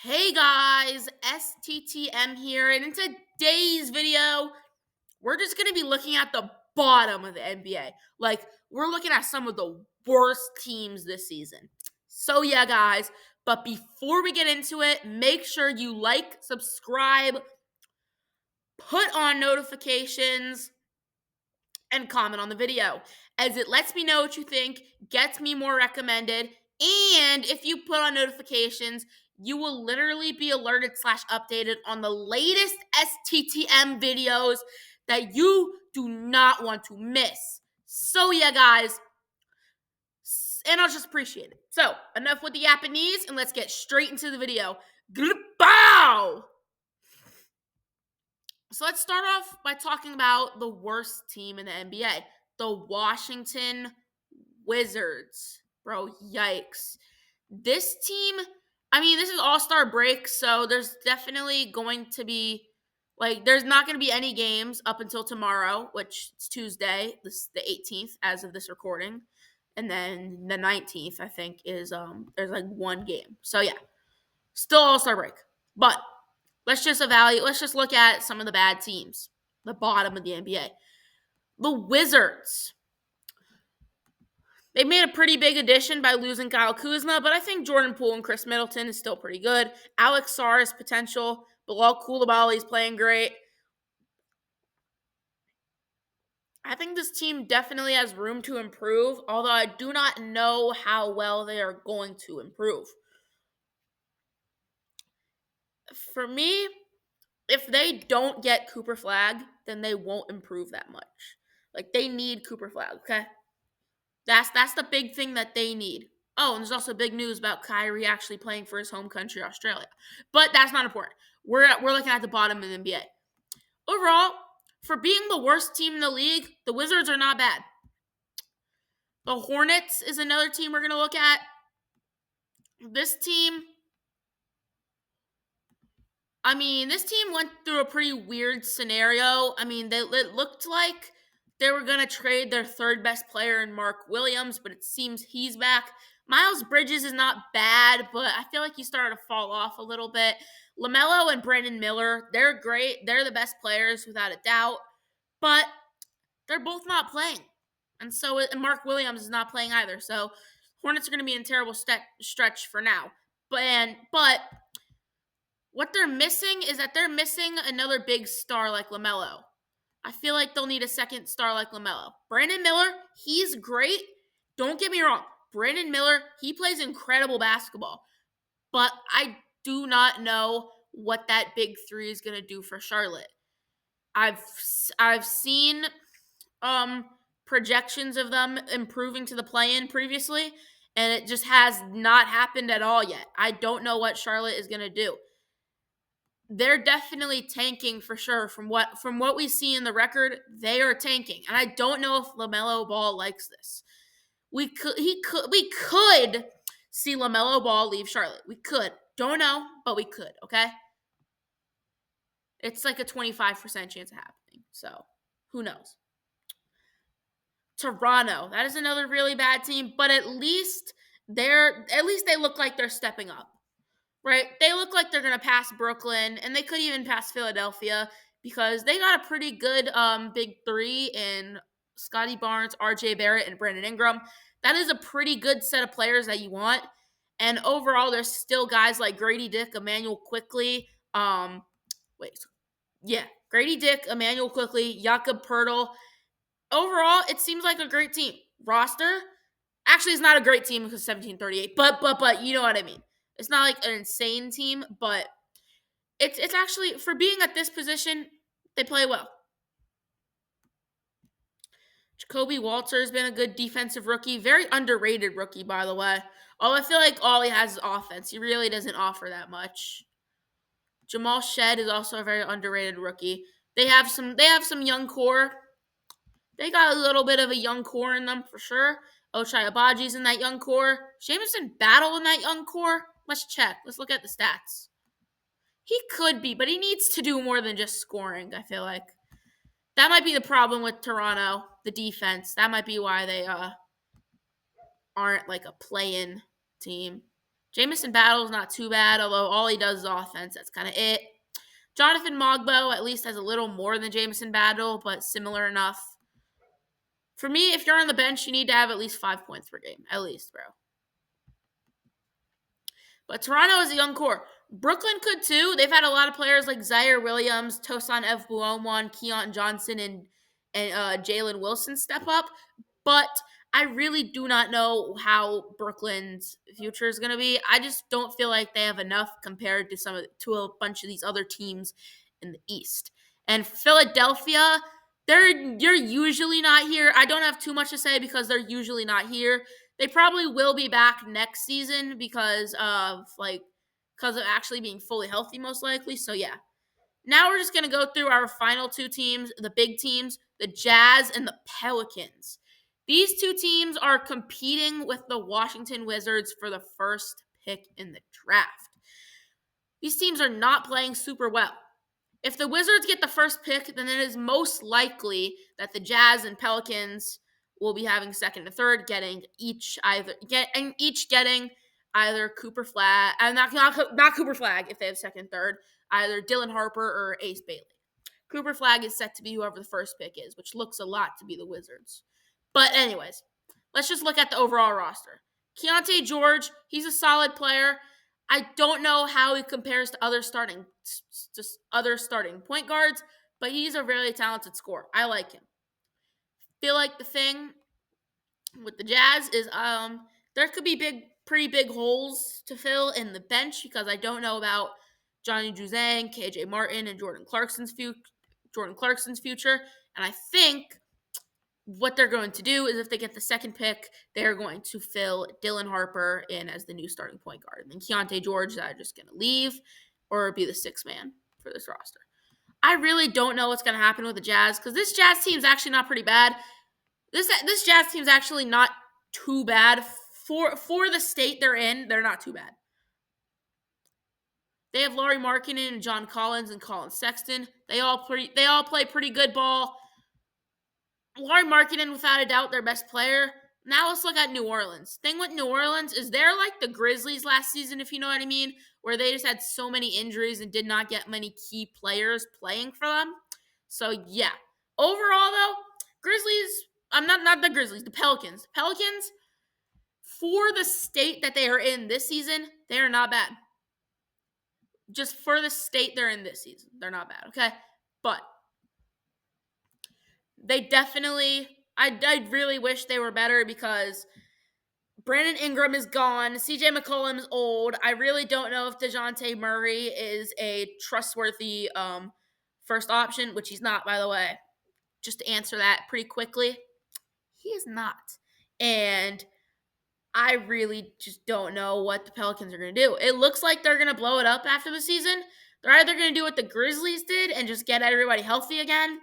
Hey guys, STTM here, and in today's video, we're just going to be looking at the bottom of the NBA. We're looking at some of the worst teams this season. So, yeah, guys, but before we get into it, make sure you like, subscribe, put on notifications, and comment on the video, as it lets me know what you think, gets me more recommended, and if you put on notifications, you will literally be alerted / updated on the latest STTM videos that you do not want to miss. So yeah, guys, and I'll just appreciate it. So enough with the Japanese, and let's get straight into the video. Bow! So let's start off by talking about the worst team in the NBA, the Washington Wizards. Bro, yikes. This team, this is All-Star break, so there's definitely going to be, there's not going to be any games up until tomorrow, which is Tuesday, the 18th as of this recording. And then the 19th, I think, is, there's one game. So yeah, still All-Star break. But let's just look at some of the bad teams, the bottom of the NBA. The Wizards. They made a pretty big addition by losing Kyle Kuzma, but I think Jordan Poole and Chris Middleton is still pretty good. Alex Sarr has potential. Bilal Coulibaly is playing great. I think this team definitely has room to improve, although I do not know how well they are going to improve. For me, if they don't get Cooper Flag, then they won't improve that much. They need Cooper Flag, okay? That's the big thing that they need. Oh, and there's also big news about Kyrie actually playing for his home country, Australia. But that's not important. We're looking at the bottom of the NBA. Overall, for being the worst team in the league, the Wizards are not bad. The Hornets is another team we're going to look at. This team went through a pretty weird scenario. It looked like they were going to trade their third best player in Mark Williams, but it seems he's back. Miles Bridges is not bad, but I feel like he started to fall off a little bit. LaMelo and Brandon Miller, they're great. They're the best players without a doubt, but they're both not playing. And Mark Williams is not playing either. So Hornets are going to be in a terrible stretch for now. But what they're missing is that they're missing another big star like LaMelo. I feel like they'll need a second star like LaMelo. Brandon Miller, he's great. Don't get me wrong. Brandon Miller, he plays incredible basketball. But I do not know what that big three is going to do for Charlotte. I've seen projections of them improving to the play-in previously, and it just has not happened at all yet. I don't know what Charlotte is going to do. They're definitely tanking for sure. From what we see in the record, they are tanking, and I don't know if LaMelo Ball likes this. We could see LaMelo Ball leave Charlotte. We could. Don't know, but we could. Okay, it's like a 25% chance of happening. So who knows? Toronto, that is another really bad team, but at least they look like they're stepping up. Right? They look like they're going to pass Brooklyn, and they could even pass Philadelphia because they got a pretty good big three in Scottie Barnes, RJ Barrett, and Brandon Ingram. That is a pretty good set of players that you want. And overall, there's still guys like Grady Dick, Emmanuel Quickley. Grady Dick, Emmanuel Quickley, Jakob Poeltl. Overall, it seems like a great team. Roster, actually, it's not a great team because 1738, but you know what I mean. It's not like an insane team, but it's actually, for being at this position, they play well. Jacoby Walter has been a good defensive rookie. Very underrated rookie, by the way. I feel like all he has is offense. He really doesn't offer that much. Jamal Shead is also a very underrated rookie. They have some young core. They got a little bit of a young core in them for sure. Ochai Abaji's in that young core. Jamison Battle in that young core. Let's check. Let's look at the stats. He could be, but he needs to do more than just scoring, I feel like. That might be the problem with Toronto, the defense. That might be why they aren't like a play-in team. Jamison Battle's not too bad, although all he does is offense. That's kind of it. Jonathan Mogbo at least has a little more than Jamison Battle, but similar enough. For me, if you're on the bench, you need to have at least 5 points per game. At least, bro. But Toronto is a young core. Brooklyn could too. They've had a lot of players like Zaire Williams, Tosan Evbuomwan, Keon Johnson, and Jalen Wilson step up. But I really do not know how Brooklyn's future is going to be. I just don't feel like they have enough compared to a bunch of these other teams in the East. And Philadelphia, you're usually not here. I don't have too much to say because they're usually not here. They probably will be back next season because of actually being fully healthy, most likely. So yeah. Now we're just gonna go through our final two teams, the big teams, the Jazz and the Pelicans. These two teams are competing with the Washington Wizards for the first pick in the draft. These teams are not playing super well. If the Wizards get the first pick, then it is most likely that the Jazz and Pelicans will be having second and third, getting either Cooper Flag, not Cooper Flag if they have second and third, either Dylan Harper or Ace Bailey. Cooper Flag is set to be whoever the first pick is, which looks a lot to be the Wizards. But anyways, let's just look at the overall roster. Keontae George, he's a solid player. I don't know how he compares to other starting point guards, but he's a really talented scorer. I like him. Feel like the thing with the Jazz is there could be pretty big holes to fill in the bench because I don't know about Johnny Juzang, KJ Martin, and Jordan Clarkson's future. And I think what they're going to do is if they get the second pick, they're going to fill Dylan Harper in as the new starting point guard. And then Keontae George is either just going to leave or be the sixth man for this roster. I really don't know what's going to happen with the Jazz because this Jazz team's actually not pretty bad. This Jazz team's actually not too bad. For the state they're in, they're not too bad. They have Lauri Markkanen and John Collins and Colin Sexton. They all play pretty good ball. Lauri Markkanen, without a doubt, their best player. Now let's look at New Orleans. Thing with New Orleans is they're like the Grizzlies last season, if you know what I mean, where they just had so many injuries and did not get many key players playing for them. So yeah. Overall though, the Pelicans. Pelicans, for the state that they are in this season, they are not bad. Just for the state they're in this season, they're not bad, okay? But they definitely, I really wish they were better because Brandon Ingram is gone. CJ McCollum's old. I really don't know if DeJounte Murray is a trustworthy first option, which he's not, by the way. Just to answer that pretty quickly, he is not. And I really just don't know what the Pelicans are going to do. It looks like they're going to blow it up after the season. They're either going to do what the Grizzlies did and just get everybody healthy again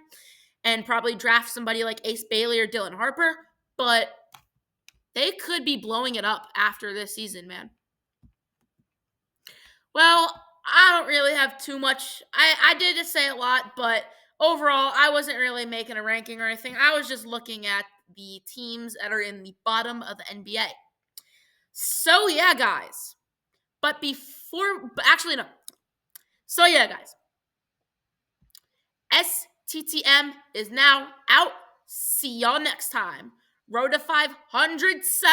and probably draft somebody like Ace Bailey or Dylan Harper, but they could be blowing it up after this season, man. Well, I don't really have too much. I did just say a lot, but overall, I wasn't really making a ranking or anything. I was just looking at the teams that are in the bottom of the NBA. So, yeah, guys. Actually, no. So, yeah, guys. STTM is now out. See y'all next time. Road to 500 subs.